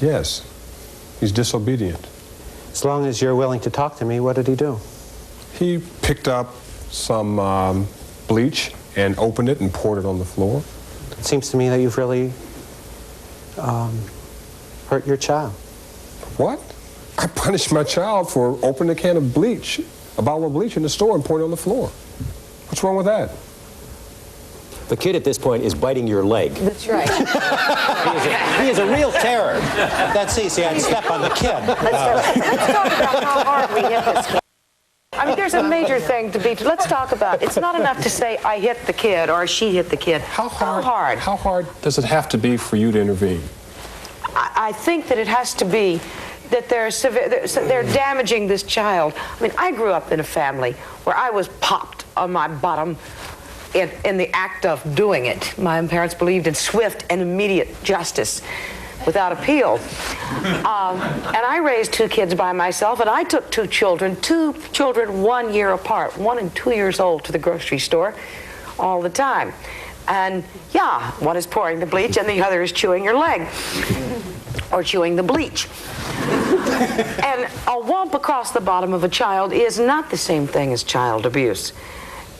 Yes. He's disobedient. As long as you're willing to talk to me, what did he do? He picked up some bleach and opened it and poured it on the floor. It seems to me that you've really hurt your child. What? I punished my child for opening a can of bleach, a bottle of bleach in the store and pouring it on the floor. What's wrong with that? The kid at this point is biting your leg. That's right. He is a real terror. That's easy. I'd step on the kid. Let's talk about how hard we hit this kid. I mean, there's a major thing to be. Let's talk about. It's not enough to say I hit the kid or she hit the kid. How hard does it have to be for you to intervene? I think that it has to be that they're damaging this child. I mean, I grew up in a family where I was popped on my bottom in the act of doing it. My parents believed in swift and immediate justice without appeal. And I raised 2 kids by myself, and I took 2 children 1 year apart, 1 and 2 years old, to the grocery store all the time. And yeah, one is pouring the bleach and the other is chewing your leg or chewing the bleach. And a whomp across the bottom of a child is not the same thing as child abuse.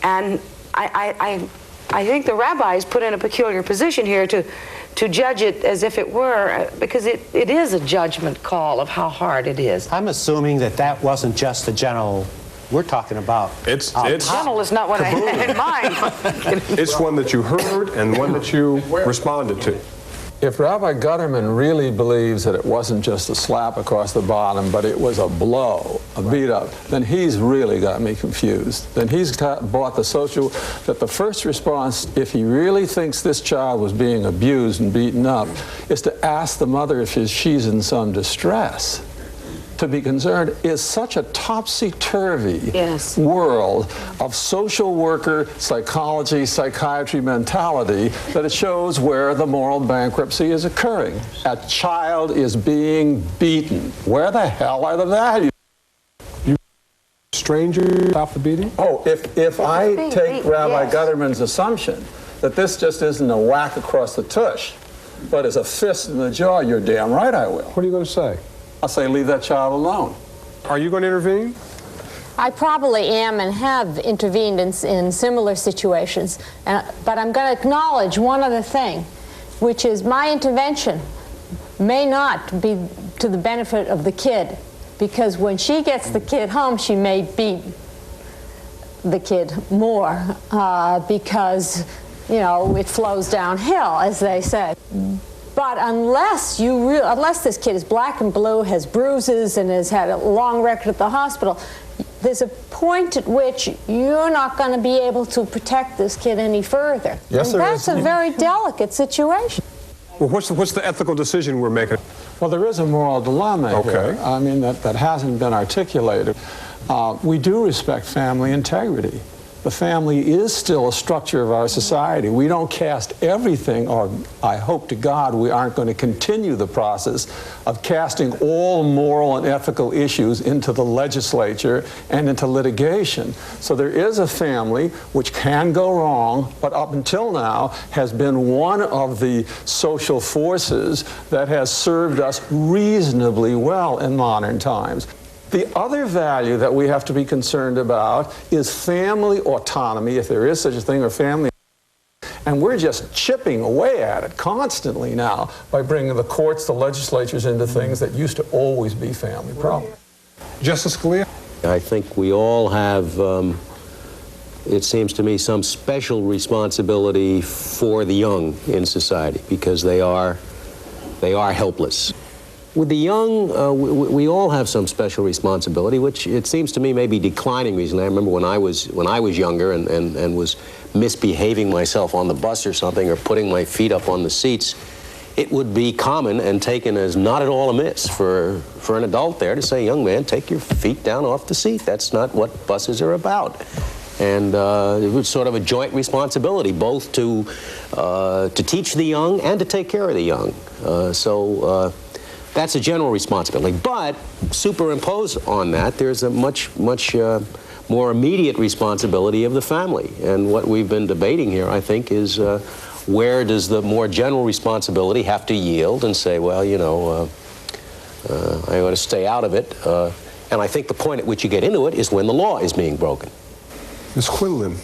And I think the rabbis put in a peculiar position here to judge it as if it were, because it is a judgment call of how hard it is. I'm assuming that wasn't just the general we're talking about. It's general is not what I had in mind. It's one that you heard and one that you responded to. If Rabbi Gutterman really believes that it wasn't just a slap across the bottom, but it was a blow, a beat up, then he's really got me confused. Then he's bought that the first response, if he really thinks this child was being abused and beaten up, is to ask the mother if she's in some distress. To be concerned is such a topsy-turvy world of social worker, psychology, psychiatry mentality that it shows where the moral bankruptcy is occurring. A child is being beaten. Where the hell are the values? You stranger stop the beating? Oh, if I take Rabbi Gutterman's assumption that this just isn't a whack across the tush, but is a fist in the jaw, you're damn right I will. What are you going to say? I'll say leave that child alone. Are you going to intervene? I probably am and have intervened in similar situations, but I'm going to acknowledge one other thing, which is my intervention may not be to the benefit of the kid, because when she gets the kid home, she may beat the kid more because, you know, it flows downhill, as they say. But unless this kid is black and blue, has bruises, and has had a long record at the hospital, there's a point at which you're not going to be able to protect this kid any further. Yes, and that's a very delicate situation. Well, what's the ethical decision we're making? Well, there is a moral dilemma here. I mean, that hasn't been articulated. We do respect family integrity. The family is still a structure of our society. We don't cast everything, or I hope to God we aren't going to continue the process of casting all moral and ethical issues into the legislature and into litigation. So there is a family which can go wrong, but up until now has been one of the social forces that has served us reasonably well in modern times. The other value that we have to be concerned about is family autonomy, if there is such a thing, or family. And we're just chipping away at it constantly now by bringing the courts, the legislatures into things that used to always be family problems. Justice Scalia? I think we all have, it seems to me, some special responsibility for the young in society, because they are helpless. With the young, we all have some special responsibility, which it seems to me may be declining recently. I remember when I was younger and was misbehaving myself on the bus or something, or putting my feet up on the seats, it would be common and taken as not at all amiss for an adult there to say, young man, take your feet down off the seat. That's not what buses are about. And it was sort of a joint responsibility, both to teach the young and to take care of the young. That's a general responsibility. But superimposed on that, there's a much more immediate responsibility of the family. And what we've been debating here, I think, is where does the more general responsibility have to yield and say, well, you know, I ought to stay out of it. And I think the point at which you get into it is when the law is being broken. Ms. Quinlan,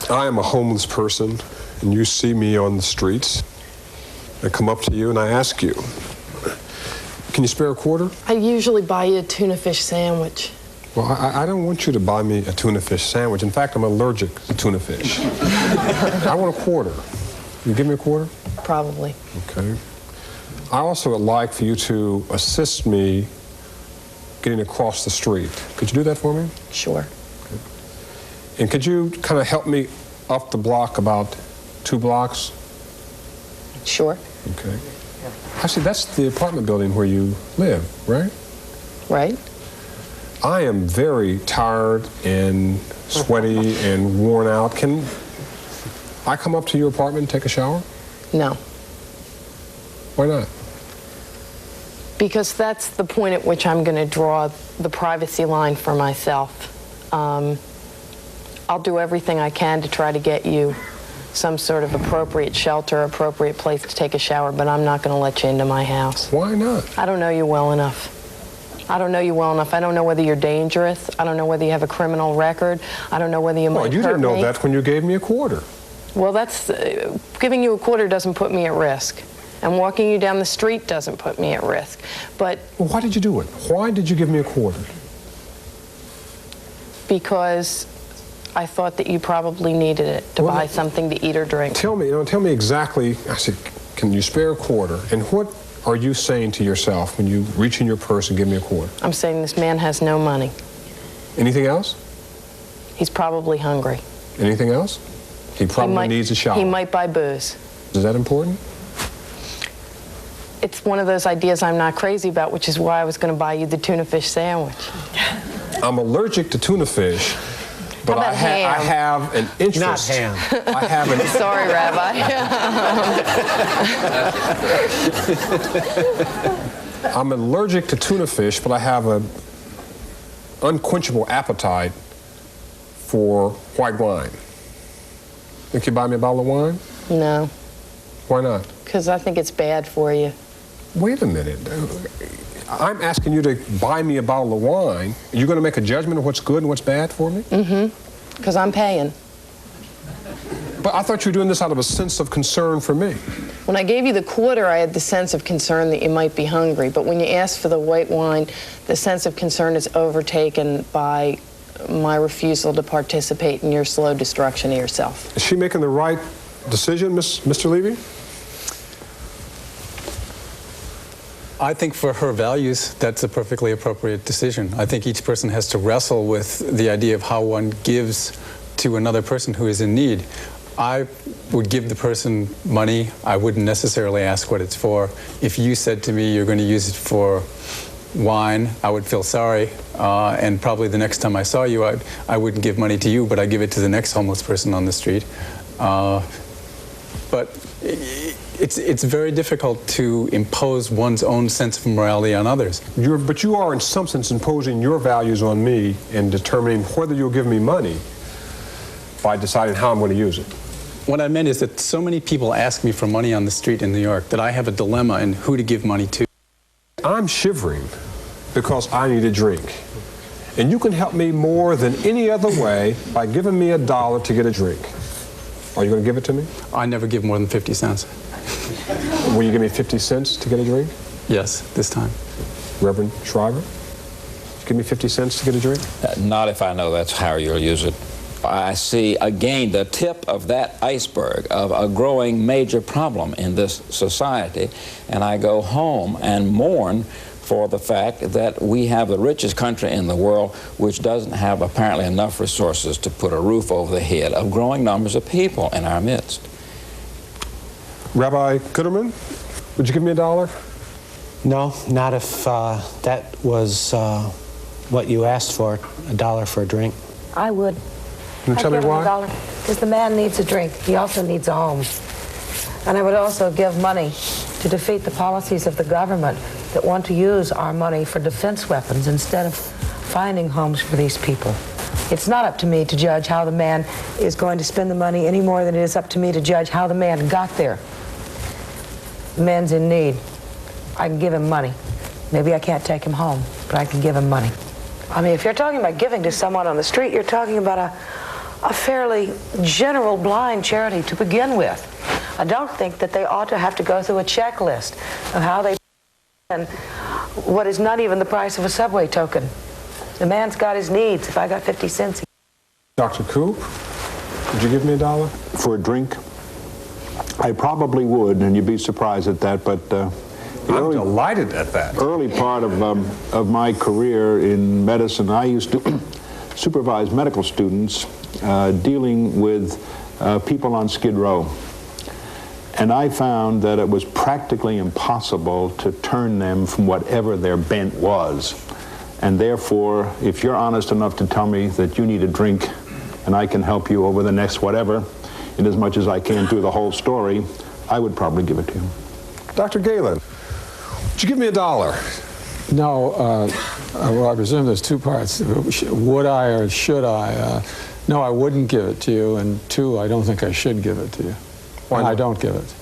I am a homeless person, and you see me on the streets. I come up to you and I ask you, can you spare a quarter? I usually buy you a tuna fish sandwich. Well, I don't want you to buy me a tuna fish sandwich. In fact, I'm allergic to tuna fish. I want a quarter. You give me a quarter? Probably. Okay. I also would like for you to assist me getting across the street. Could you do that for me? Sure. Okay. And could you kind of help me up the block about 2 blocks? Sure. Okay. Actually, that's the apartment building where you live, right? Right. I am very tired and sweaty and worn out. Can I come up to your apartment and take a shower? No. Why not? Because that's the point at which I'm going to draw the privacy line for myself. I'll do everything I can to try to get you some sort of appropriate shelter, appropriate place to take a shower, but I'm not going to let you into my house. Why not? I don't know you well enough. I don't know you well enough. I don't know whether you're dangerous. I don't know whether you have a criminal record. I don't know whether you might hurt me. Well, you didn't know that when you gave me a quarter. Well, that's giving you a quarter doesn't put me at risk, and walking you down the street doesn't put me at risk. But well, why did you do it? Why did you give me a quarter? Because I thought that you probably needed it to buy something to eat or drink. Tell me exactly. I said, can you spare a quarter? And what are you saying to yourself when you reach in your purse and give me a quarter? I'm saying this man has no money. Anything else? He's probably hungry. Anything else? He probably needs a shower. He might buy booze. Is that important? It's one of those ideas I'm not crazy about, which is why I was going to buy you the tuna fish sandwich. I'm allergic to tuna fish, but I have an interest. Not ham. I have an. Sorry, Rabbi. I'm allergic to tuna fish, but I have an unquenchable appetite for white wine. Think you buy me a bottle of wine? No. Why not? Because I think it's bad for you. Wait a minute. I'm asking you to buy me a bottle of wine. Are you going to make a judgment of what's good and what's bad for me? Mm-hmm. Because I'm paying. But I thought you were doing this out of a sense of concern for me. When I gave you the quarter, I had the sense of concern that you might be hungry. But when you asked for the white wine, the sense of concern is overtaken by my refusal to participate in your slow destruction of yourself. Is she making the right decision, Mr. Levy? I think for her values, that's a perfectly appropriate decision. I think each person has to wrestle with the idea of how one gives to another person who is in need. I would give the person money. I wouldn't necessarily ask what it's for. If you said to me you're going to use it for wine, I would feel sorry, and probably the next time I saw you, I wouldn't give money to you, but I'd give it to the next homeless person on the street. But it's very difficult to impose one's own sense of morality on others. But you are, in some sense, imposing your values on me and determining whether you'll give me money by deciding how I'm going to use it. What I meant is that so many people ask me for money on the street in New York that I have a dilemma in who to give money to. I'm shivering because I need a drink. And you can help me more than any other way by giving me $1 to get a drink. Are you going to give it to me? I never give more than 50 cents. Will you give me 50 cents to get a drink? Yes, this time. Reverend Shriver, give me 50 cents to get a drink? Not if I know that's how you'll use it. I see, again, the tip of that iceberg of a growing major problem in this society, and I go home and mourn for the fact that we have the richest country in the world which doesn't have apparently enough resources to put a roof over the head of growing numbers of people in our midst. Rabbi Kuderman, would you give me $1? No, not if that was what you asked for, $1 for a drink. I would. Can you tell me why? Because the man needs a drink. He also needs a home. And I would also give money to defeat the policies of the government that want to use our money for defense weapons instead of finding homes for these people. It's not up to me to judge how the man is going to spend the money any more than it is up to me to judge how the man got there. The man's in need. I can give him money. Maybe I can't take him home, but I can give him money. I mean, if you're talking about giving to someone on the street, you're talking about a fairly general blind charity to begin with. I don't think that they ought to have to go through a checklist of how they and what is not even the price of a subway token. The man's got his needs. If I got 50 cents. Dr. Coop, would you give me $1? For a drink? I probably would, and you'd be surprised at that, but I'm delighted at that. Early part of my career in medicine, I used to supervise medical students dealing with people on Skid Row. And I found that it was practically impossible to turn them from whatever their bent was. And therefore, if you're honest enough to tell me that you need a drink and I can help you over the next whatever, in as much as I can through the whole story, I would probably give it to you. Dr. Galen, would you give me $1? No, well, I presume there's two parts. Would I or should I? No, I wouldn't give it to you, and 2, I don't think I should give it to you. Why not? I don't give it.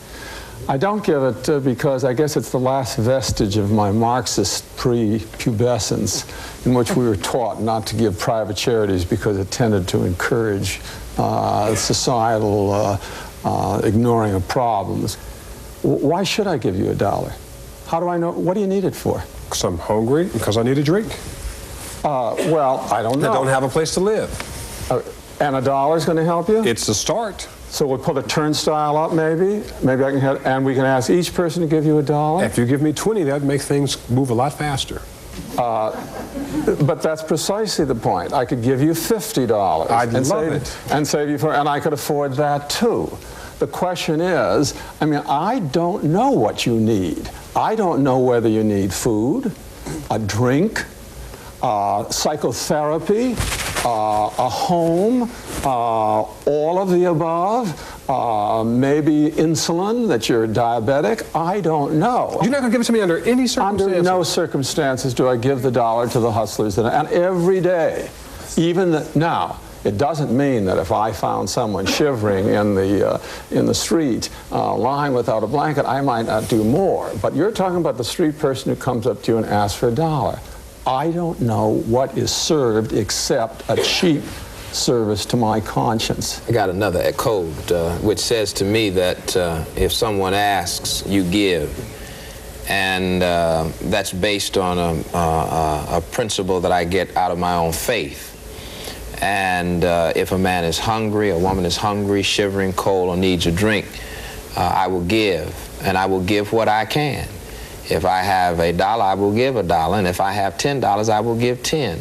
I don't give it because I guess it's the last vestige of my Marxist pre-pubescence, in which we were taught not to give private charities because it tended to encourage societal ignoring of problems. Why should I give you $1? How do I know? What do you need it for? Because I'm hungry, because I need a drink. Well, I don't know. I don't have a place to live. And $1 is going to help you? It's the start. So we'll put a turnstile up, maybe? Maybe I can have, and we can ask each person to give you $1? If you give me 20, that'd make things move a lot faster. But that's precisely the point. I could give you $50. I'd love it. And save you and I could afford that too. The question is, I mean, I don't know what you need. I don't know whether you need food, a drink, psychotherapy, a home, all of the above, maybe insulin, that you're diabetic. I don't know. You're not going to give it to me under any circumstances? Under no circumstances do I give the $1 to the hustlers. And every day, even now, it doesn't mean that if I found someone shivering in the street, lying without a blanket, I might not do more. But you're talking about the street person who comes up to you and asks for $1. I don't know what is served except a cheap service to my conscience. I got another code which says to me that if someone asks, you give. And that's based on a principle that I get out of my own faith. And if a man is hungry, a woman is hungry, shivering, cold, or needs a drink, I will give. And I will give what I can. If I have $1, I will give $1. And if I have $10, I will give 10.